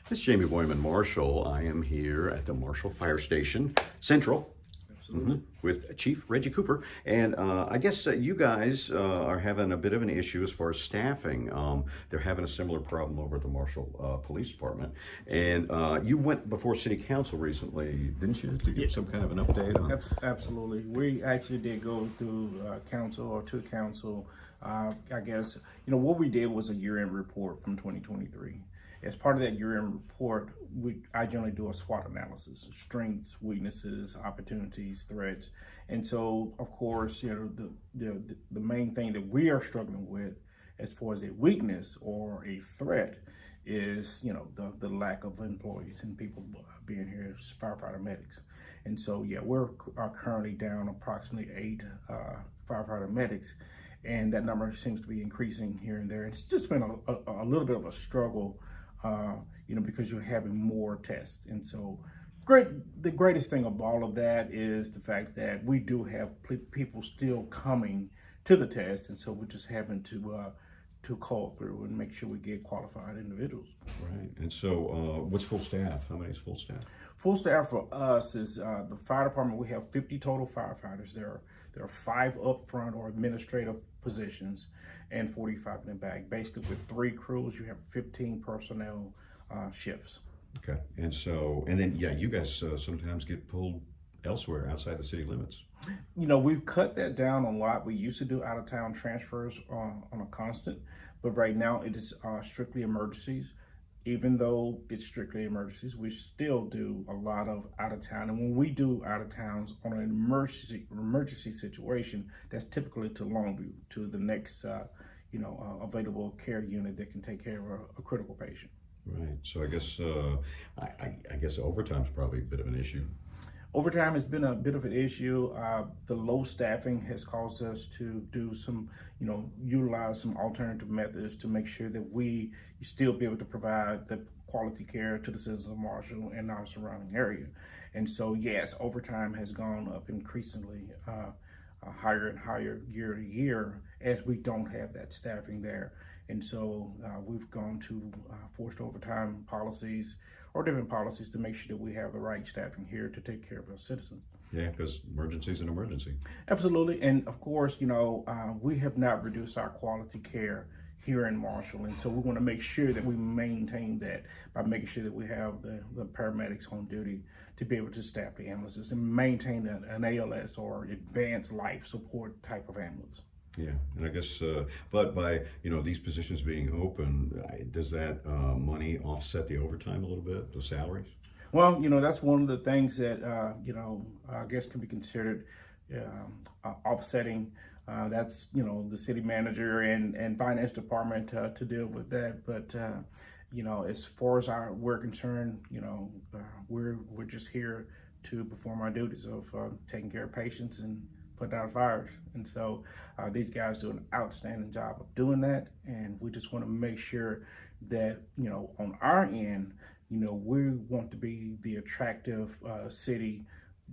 This is Jamey, Boyum, and Marshall. I am here at the Marshall Fire Station Central with Chief Reggie Cooper. And I guess you guys are having a bit of an issue as far as staffing. They're having a similar problem over at the Marshall Police Department. And you went before City Council recently, didn't you, to get some kind of an update on? Absolutely. We actually did go through council or to council. I guess, what we did was a year-end report from 2023. As part of that year-end report, I generally do a SWOT analysis: strengths, weaknesses, opportunities, threats. And so, of course, the main thing that we are struggling with as far as a weakness or a threat is, the lack of employees and people being here as firefighter medics. And so, we're currently down approximately 8 firefighter medics, and that number seems to be increasing here and there. It's just been a little bit of a struggle, because you're having more tests. And so the greatest thing of all of that is the fact that we do have people still coming to the test. And so we're just having to call through and make sure we get qualified individuals. Right. And so what's full staff? How many is full staff? Full staff for us is the fire department. We have 50 total firefighters. There are 5 up front or administrative positions and 45 in the back. Basically, with 3 crews, you have 15 personnel shifts. Okay. And so, and then, you guys sometimes get pulled elsewhere outside the city limits. We've cut that down a lot. We used to do out-of-town transfers on a constant, but right now it is strictly emergencies. Even though it's strictly emergencies, we still do a lot of out-of-town. And when we do out-of-towns on an emergency situation, that's typically to Longview, to the next available care unit that can take care of a critical patient. Right. So I guess I guess overtime is probably a bit of an issue. Overtime has been a bit of an issue. The low staffing has caused us to do some, utilize some alternative methods to make sure that we still be able to provide the quality care to the citizens of Marshall and our surrounding area. And so, yes, overtime has gone up increasingly higher and higher year to year as we don't have that staffing there. And so we've gone to forced overtime policies or different policies to make sure that we have the right staffing here to take care of our citizens. Yeah, because emergency is an emergency. Absolutely. And of course, we have not reduced our quality care here in Marshall. And so we want to make sure that we maintain that by making sure that we have the paramedics on duty to be able to staff the ambulances and maintain an ALS or advanced life support type of ambulance. Yeah, and I guess, but by these positions being open, does that money offset the overtime a little bit, the salaries? Well, that's one of the things that I guess can be considered offsetting. That's the city manager and finance department to deal with that. But as far as we're concerned, we're just here to perform our duties of taking care of patients and put out fires. And so these guys do an outstanding job of doing that. And we just want to make sure that, on our end, we want to be the attractive city,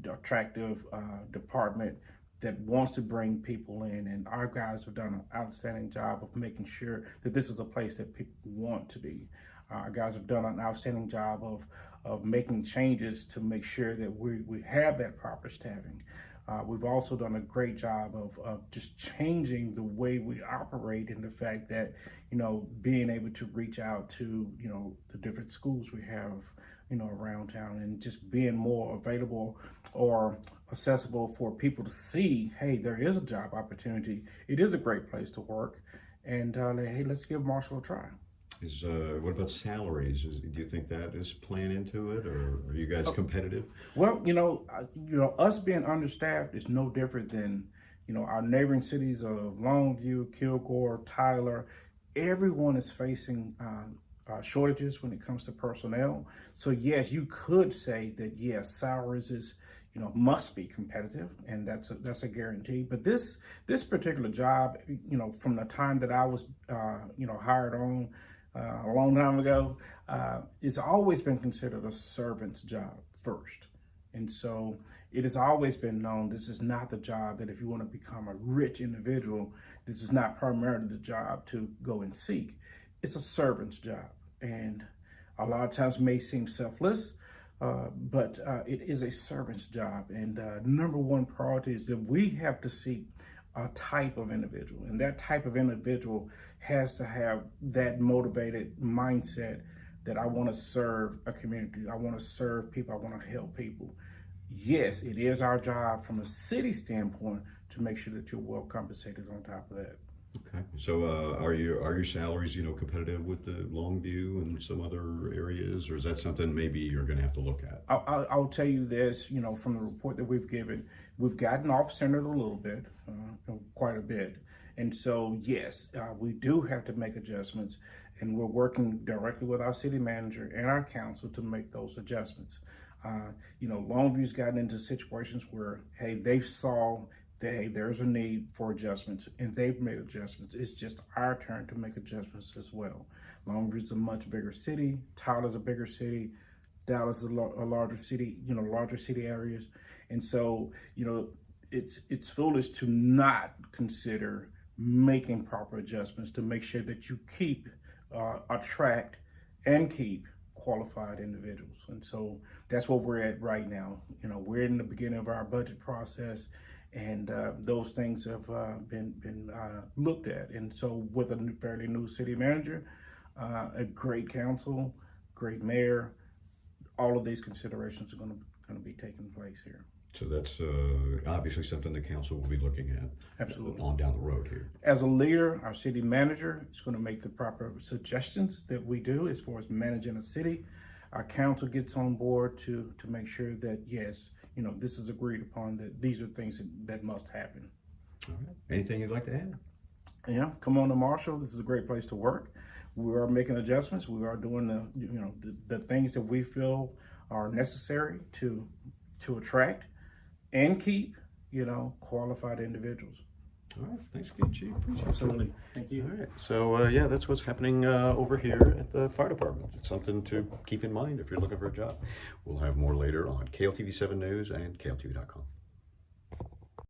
the attractive department that wants to bring people in. And our guys have done an outstanding job of making sure that this is a place that people want to be. Our guys have done an outstanding job of making changes to make sure that we have that proper staffing. We've also done a great job of just changing the way we operate, and the fact that, being able to reach out to, the different schools we have, around town, and just being more available or accessible for people to see, hey, there is a job opportunity. It is a great place to work, and hey, let's give Marshall a try. What about salaries? Do you think that is playing into it, or are you guys competitive? Well, us being understaffed is no different than, our neighboring cities of Longview, Kilgore, Tyler. Everyone is facing shortages when it comes to personnel. So yes, you could say that yes, salaries is must be competitive, and that's a guarantee. But this particular job, from the time that I was hired on a long time ago, it's always been considered a servant's job first. And so it has always been known this is not the job that if you want to become a rich individual, this is not primarily the job to go and seek. It's a servant's job. And a lot of times may seem selfless, but it is a servant's job. And number one priority is that we have to seek a type of individual, and that type of individual has to have that motivated mindset that I want to serve a community, I want to serve people, I want to help people. Yes, it is our job from a city standpoint to make sure that you're well compensated on top of that. Okay. So are your salaries, competitive with the Longview and some other areas, or is that something maybe you're going to have to look at? I'll tell you this, from the report that we've given, we've gotten off-centered a little bit, quite a bit. And so, yes, we do have to make adjustments, and we're working directly with our city manager and our council to make those adjustments. Longview's gotten into situations where, hey, they saw that, hey, there's a need for adjustments, and they've made adjustments. It's just our turn to make adjustments as well. Longview's a much bigger city. Tyler's a bigger city. Dallas is a larger city, larger city areas. And so, it's foolish to not consider making proper adjustments to make sure that you attract and keep qualified individuals. And so that's what we're at right now. We're in the beginning of our budget process, and those things have been looked at. And so with a fairly new city manager, a great council, great mayor, all of these considerations are going to be taking place here. So that's obviously something the council will be looking at. Absolutely. On down the road here. As a leader, our city manager is going to make the proper suggestions that we do as far as managing a city. Our council gets on board to make sure that, yes, this is agreed upon, that these are things that must happen. All right. Anything you'd like to add? Yeah, come on to Marshall. This is a great place to work. We are making adjustments. We are doing the things that we feel are necessary to attract and keep, qualified individuals. All right, thanks again, Chief. Appreciate it. Absolutely. Thank you. All right, so yeah, that's what's happening over here at the fire department. It's something to keep in mind if you're looking for a job. We'll have more later on KLTV 7 News and KLTV.com.